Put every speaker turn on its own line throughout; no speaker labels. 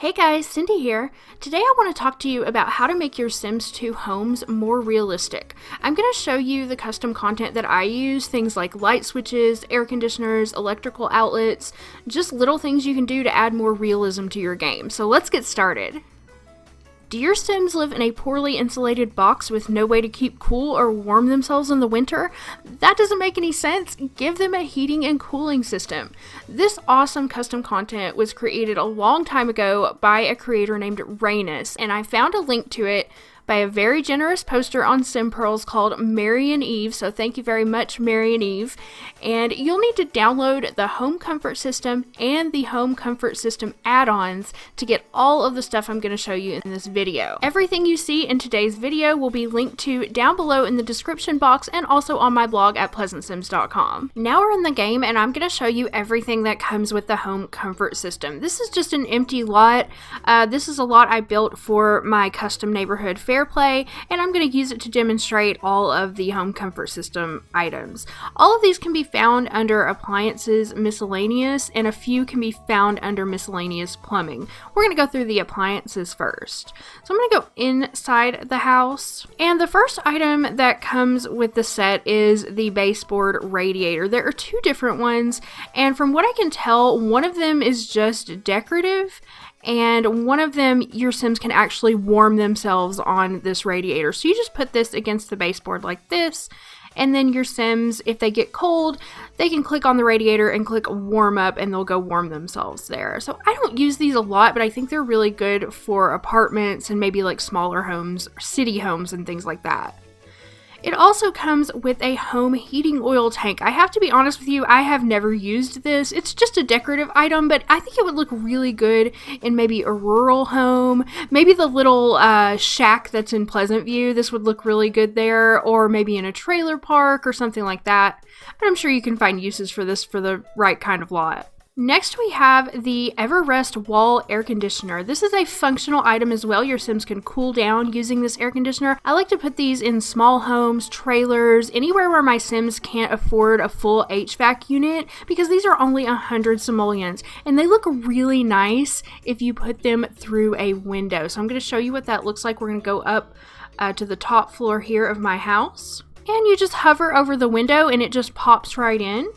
Hey guys, Cindy here. Today I want to talk to you about how to make your Sims 2 homes more realistic. I'm going to show you the custom content that I use, things like light switches, air conditioners, electrical outlets, just little things you can do to add more realism to your game. So let's get started. Do your Sims live in a poorly insulated box with no way to keep cool or warm themselves in the winter? That doesn't make any sense. Give them a heating and cooling system. This awesome custom content was created a long time ago by a creator named Raynuss, and I found a link to it by a very generous poster on SimPearls called Mary and Eve, so thank you very much, Mary and Eve. And you'll need to download the Home Comfort System and the Home Comfort System add-ons to get all of the stuff I'm going to show you in this video. Everything you see in today's video will be linked to down below in the description box and also on my blog at pleasantsims.com. Now we're in the game and I'm going to show you everything that comes with the Home Comfort System. This is just an empty lot. This is a lot I built for my custom neighborhood fair play, and I'm going to use it to demonstrate all of the Home Comfort System items. All of these can be found under Appliances Miscellaneous, and a few can be found under Miscellaneous Plumbing. We're going to go through the appliances first. So I'm going to go inside the house, and the first item that comes with the set is the baseboard radiator. There are two different ones, and from what I can tell, one of them is just decorative, and one of them, your Sims can actually warm themselves on this radiator. So you just put this against the baseboard like this, and then your Sims, if they get cold, they can click on the radiator and click warm up and they'll go warm themselves there. So I don't use these a lot, but I think they're really good for apartments and maybe like smaller homes, city homes and things like that. It also comes with a home heating oil tank. I have to be honest with you, I have never used this. It's just a decorative item, but I think it would look really good in maybe a rural home. Maybe the little shack that's in Pleasant View, this would look really good there, or maybe in a trailer park or something like that. But I'm sure you can find uses for this for the right kind of lot. Next we have the Everrest wall air conditioner. This is a functional item as well. Your Sims can cool down using this air conditioner. I like to put these in small homes, trailers, anywhere where my Sims can't afford a full HVAC unit, because these are only 100 simoleons and they look really nice if you put them through a window. So I'm going to show you what that looks like. We're going to go up to the top floor here of my house, and you just hover over the window and it just pops right in.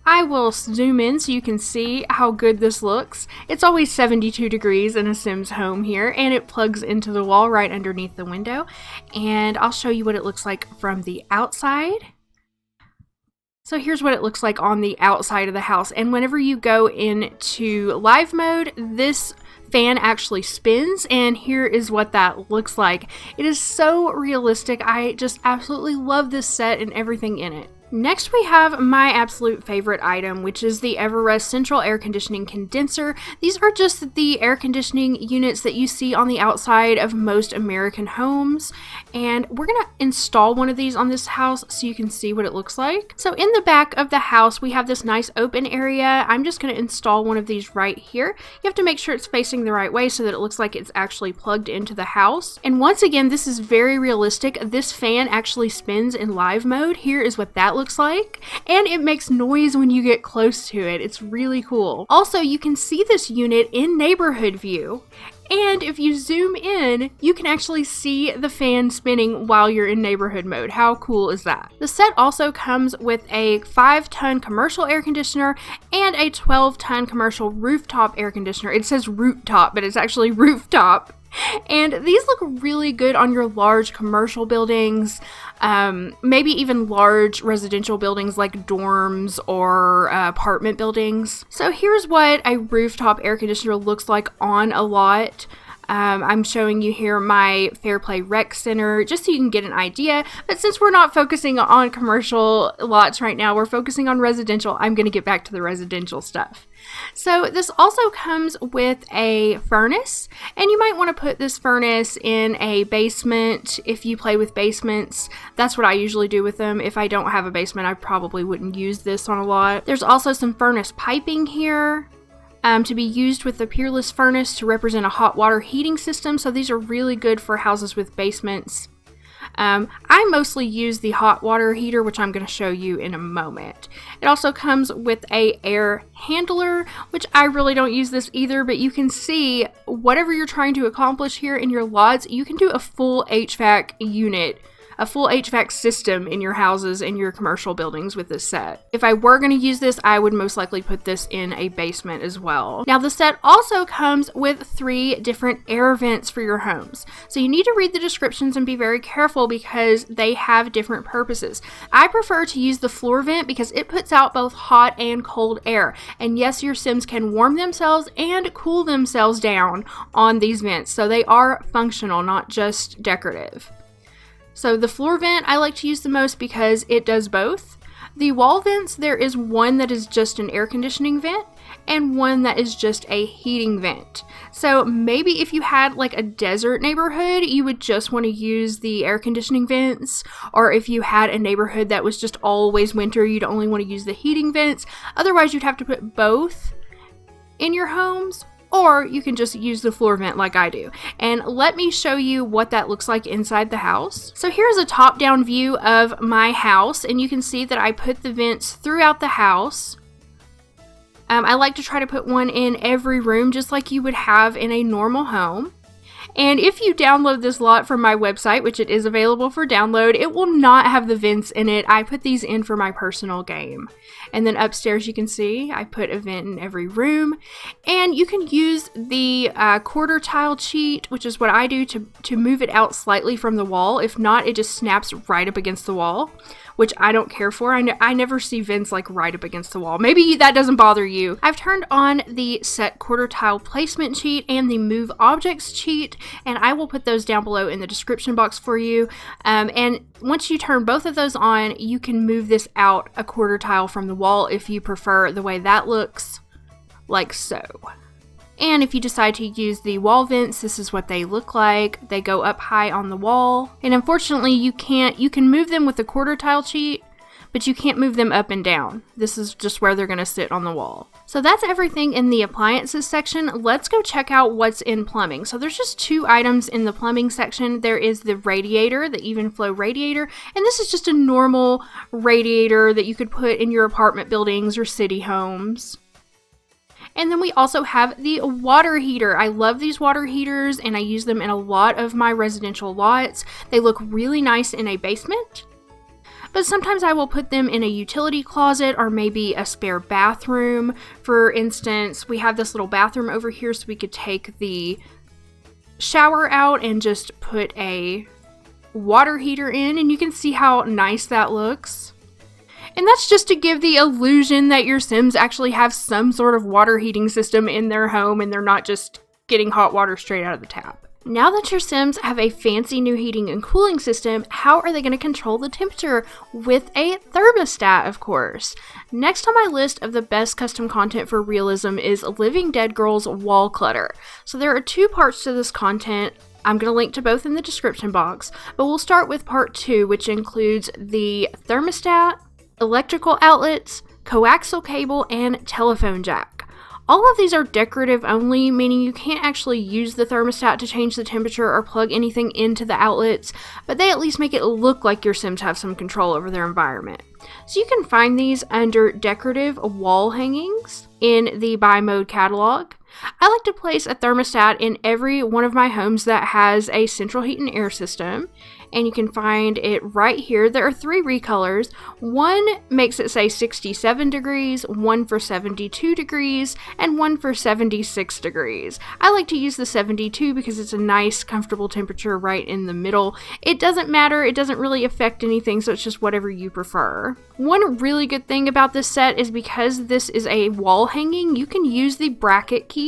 I will zoom in so you can see how good this looks. It's always 72 degrees in a Sims home here, and it plugs into the wall right underneath the window. And I'll show you what it looks like from the outside. So here's what it looks like on the outside of the house. And whenever you go into live mode, this fan actually spins, and here is what that looks like. It is so realistic. I just absolutely love this set and everything in it. Next we have my absolute favorite item, which is the Everrest Central Air Conditioning Condenser. These are just the air conditioning units that you see on the outside of most American homes, and we're going to install one of these on this house so you can see what it looks like. So in the back of the house we have this nice open area. I'm just going to install one of these right here. You have to make sure it's facing the right way so that it looks like it's actually plugged into the house. And once again, this is very realistic. This fan actually spins in live mode. Here is what that looks like, and it makes noise when you get close to it. It's really cool. Also, you can see this unit in neighborhood view, and if you zoom in, you can actually see the fan spinning while you're in neighborhood mode. How cool is that? The set also comes with a 5-ton commercial air conditioner and a 12-ton commercial rooftop air conditioner. It says rooftop, but it's actually rooftop. And these look really good on your large commercial buildings, maybe even large residential buildings like dorms or apartment buildings. So here's what a rooftop air conditioner looks like on a lot. I'm showing you here my Fair Play Rec Center just so you can get an idea, but since we're not focusing on commercial lots right now, we're focusing on residential. I'm going to get back to the residential stuff. So this also comes with a furnace, and you might want to put this furnace in a basement if you play with basements. That's what I usually do with them. If I don't have a basement, I probably wouldn't use this on a lot. There's also some furnace piping here. To be used with the Peerless furnace to represent a hot water heating system, so these are really good for houses with basements. I mostly use the hot water heater, which I'm going to show you in a moment. It also comes with a air handler, which I really don't use this either, but you can see whatever you're trying to accomplish here in your lots, you can do a full HVAC unit, a full HVAC system in your houses and your commercial buildings with this set. If I were going to use this, I would most likely put this in a basement as well. Now the set also comes with 3 different air vents for your homes. So you need to read the descriptions and be very careful because they have different purposes. I prefer to use the floor vent because it puts out both hot and cold air. And yes, your Sims can warm themselves and cool themselves down on these vents. So they are functional, not just decorative. So the floor vent I like to use the most because it does both. The wall vents, there is one that is just an air conditioning vent and one that is just a heating vent. So maybe if you had like a desert neighborhood, you would just want to use the air conditioning vents, or if you had a neighborhood that was just always winter, you'd only want to use the heating vents. Otherwise, you'd have to put both in your homes, or you can just use the floor vent like I do. And let me show you what that looks like inside the house. So here's a top-down view of my house, and you can see that I put the vents throughout the house. I like to try to put one in every room, just like you would have in a normal home. And if you download this lot from my website, which it is available for download, it will not have the vents in it. I put these in for my personal game. And then upstairs you can see I put a vent in every room. And you can use the quarter tile cheat, which is what I do, to move it out slightly from the wall. If not, it just snaps right up against the wall, which I don't care for. I never see vents like right up against the wall. Maybe that doesn't bother you. I've turned on the set quarter tile placement cheat and the move objects cheat, and I will put those down below in the description box for you. And once you turn both of those on, you can move this out a quarter tile from the wall if you prefer the way that looks, like so. And if you decide to use the wall vents, this is what they look like. They go up high on the wall. And unfortunately, you can move them with the quarter tile cheat, but you can't move them up and down. This is just where they're going to sit on the wall. So that's everything in the appliances section. Let's go check out what's in plumbing. So there's just 2 items in the plumbing section. There is the radiator, the even flow radiator, and this is just a normal radiator that you could put in your apartment buildings or city homes. And then we also have the water heater. I love these water heaters and I use them in a lot of my residential lots. They look really nice in a basement, but sometimes I will put them in a utility closet or maybe a spare bathroom. For instance, we have this little bathroom over here, so we could take the shower out and just put a water heater in, and you can see how nice that looks. And that's just to give the illusion that your Sims actually have some sort of water heating system in their home and they're not just getting hot water straight out of the tap. Now that your Sims have a fancy new heating and cooling system, how are they going to control the temperature? With a thermostat, of course. Next on my list of the best custom content for Realism is Living Dead Girls Wall Clutter. So there are 2 parts to this content. I'm going to link to both in the description box, but we'll start with part 2, which includes the thermostat, electrical outlets, coaxial cable, and telephone jack. All of these are decorative only, meaning you can't actually use the thermostat to change the temperature or plug anything into the outlets, but they at least make it look like your Sims have some control over their environment. So you can find these under decorative wall hangings in the By Mode catalog. I like to place a thermostat in every one of my homes that has a central heat and air system, and you can find it right here. There are 3 recolors. One makes it say 67 degrees, one for 72 degrees, and one for 76 degrees. I like to use the 72 because it's a nice, comfortable temperature right in the middle. It doesn't matter, it doesn't really affect anything, so it's just whatever you prefer. One really good thing about this set is because this is a wall hanging, you can use the bracket keys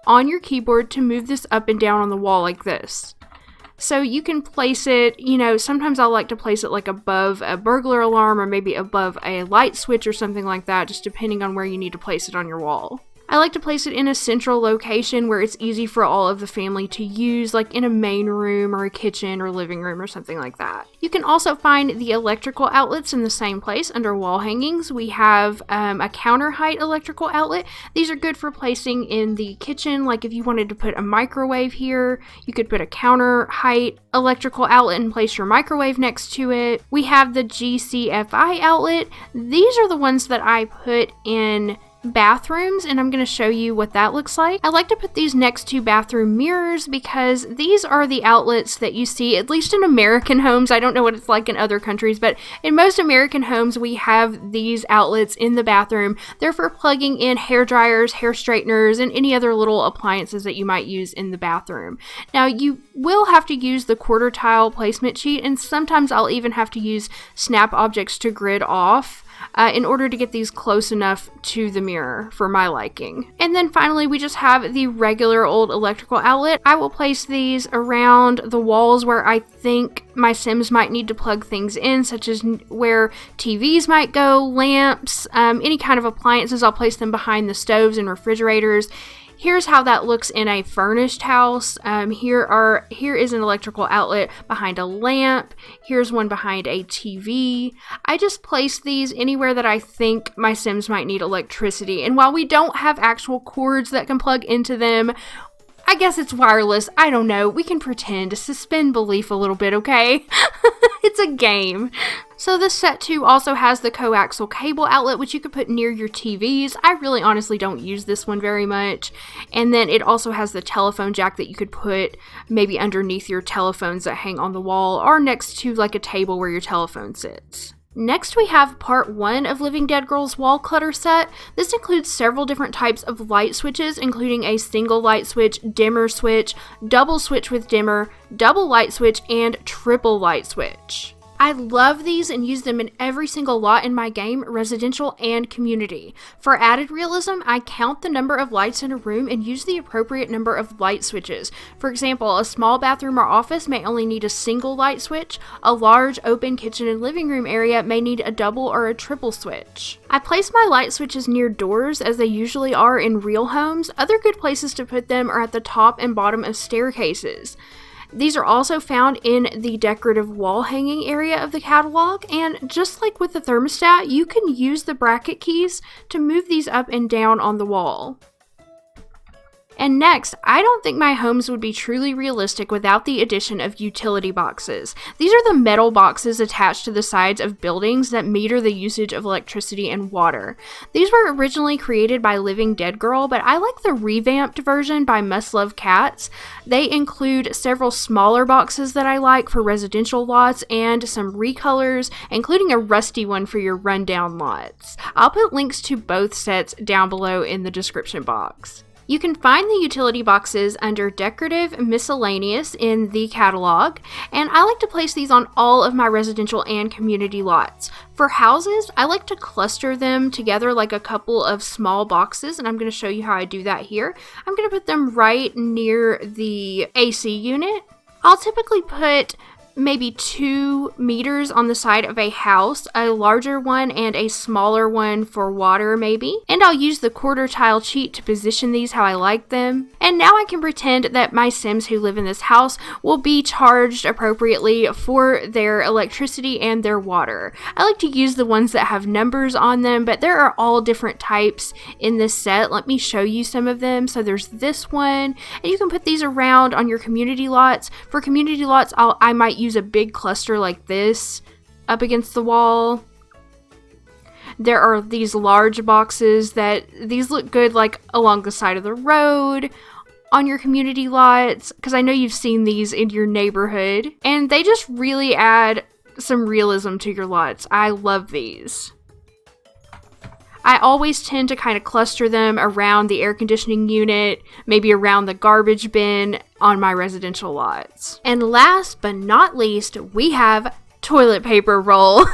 on your keyboard to move this up and down on the wall like this. So you can place it, sometimes I like to place it like above a burglar alarm or maybe above a light switch or something like that, just depending on where you need to place it on your wall. I like to place it in a central location where it's easy for all of the family to use, like in a main room or a kitchen or living room or something like that. You can also find the electrical outlets in the same place under wall hangings. We have a counter height electrical outlet. These are good for placing in the kitchen, like if you wanted to put a microwave here, you could put a counter height electrical outlet and place your microwave next to it. We have the GCFI outlet. These are the ones that I put in bathrooms, and I'm going to show you what that looks like. I like to put these next to bathroom mirrors because these are the outlets that you see, at least in American homes. I don't know what it's like in other countries, but in most American homes we have these outlets in the bathroom. They're for plugging in hair dryers, hair straighteners, and any other little appliances that you might use in the bathroom. Now you will have to use the quarter tile placement sheet, and sometimes I'll even have to use snapobjectstogrid off in order to get these close enough to the mirror for my liking. And then finally, we just have the regular old electrical outlet. I will place these around the walls where I think my Sims might need to plug things in, such as where TVs might go, lamps, any kind of appliances. I'll place them behind the stoves and refrigerators. Here's how that looks in a furnished house. Here is an electrical outlet behind a lamp. Here's one behind a TV. I just place these anywhere that I think my Sims might need electricity. And while we don't have actual cords that can plug into them, I guess it's wireless. I don't know. We can pretend to suspend belief a little bit, okay? It's a game. So this set too also has the coaxial cable outlet, which you could put near your TVs. I really honestly don't use this one very much. And then it also has the telephone jack that you could put maybe underneath your telephones that hang on the wall or next to like a table where your telephone sits. Next, we have part 1 of Living Dead Girl's wall clutter set. This includes several different types of light switches, including a single light switch, dimmer switch, double switch with dimmer, double light switch, and triple light switch. I love these and use them in every single lot in my game, residential and community. For added realism, I count the number of lights in a room and use the appropriate number of light switches. For example, a small bathroom or office may only need a single light switch. A large open kitchen and living room area may need a double or a triple switch. I place my light switches near doors as they usually are in real homes. Other good places to put them are at the top and bottom of staircases. These are also found in the decorative wall hanging area of the catalog, and just like with the thermostat, you can use the bracket keys to move these up and down on the wall. And next, I don't think my homes would be truly realistic without the addition of utility boxes. These are the metal boxes attached to the sides of buildings that meter the usage of electricity and water. These were originally created by Living Dead Girl, but I like the revamped version by Mustluvcatz. They include several smaller boxes that I like for residential lots and some recolors, including a rusty one for your rundown lots. I'll put links to both sets down below in the description box. You can find the utility boxes under Decorative Miscellaneous in the catalog, and I like to place these on all of my residential and community lots. For houses, I like to cluster them together like a couple of small boxes, and I'm going to show you how I do that here. I'm going to put them right near the AC unit. I'll typically put maybe 2 meters on the side of a house, a larger one and a smaller one for water maybe. And I'll use the quarter tile cheat to position these how I like them. And now I can pretend that my Sims who live in this house will be charged appropriately for their electricity and their water. I like to use the ones that have numbers on them, but there are all different types in this set. Let me show you some of them. So there's this one, and you can put these around on your community lots. For community lots, I might use a big cluster like this up against the wall. There are these large boxes these look good like along the side of the road on your community lots, because I know you've seen these in your neighborhood, and they just really add some realism to your lots. I love these. I always tend to kind of cluster them around the air conditioning unit, maybe around the garbage bin on my residential lots. And last but not least, we have toilet paper roll.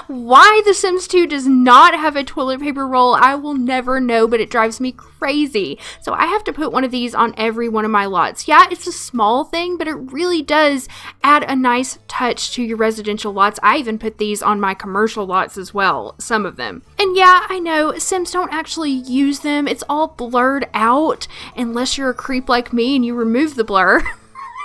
Why The Sims 2 does not have a toilet paper roll, I will never know, but it drives me crazy. So I have to put one of these on every one of my lots. Yeah, it's a small thing, but it really does add a nice touch to your residential lots. I even put these on my commercial lots as well, some of them. And yeah, I know Sims don't actually use them. It's all blurred out unless you're a creep like me and you remove the blur.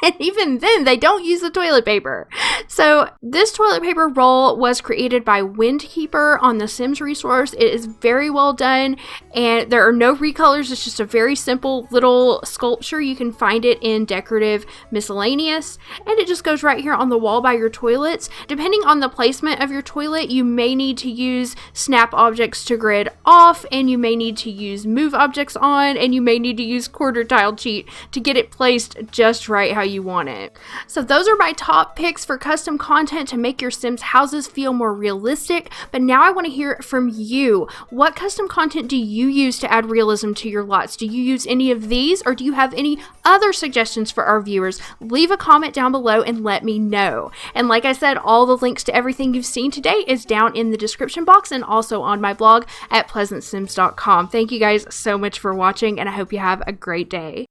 And even then, they don't use the toilet paper. So this toilet paper roll was created by Windkeeper on the Sims resource. It is very well done, and there are no recolors. It's just a very simple little sculpture. You can find it in Decorative Miscellaneous, and it just goes right here on the wall by your toilets. Depending on the placement of your toilet, you may need to use snapobjectstogrid off, and you may need to use moveobjects on, and you may need to use quarter tile cheat to get it placed just right how you want it. So those are my top picks for custom content to make your Sims houses feel more realistic. But now I want to hear from you. What custom content do you use to add realism to your lots? Do you use any of these, or do you have any other suggestions for our viewers? Leave a comment down below and let me know. And like I said, all the links to everything you've seen today is down in the description box and also on my blog at pleasantsims.com. Thank you guys so much for watching, and I hope you have a great day.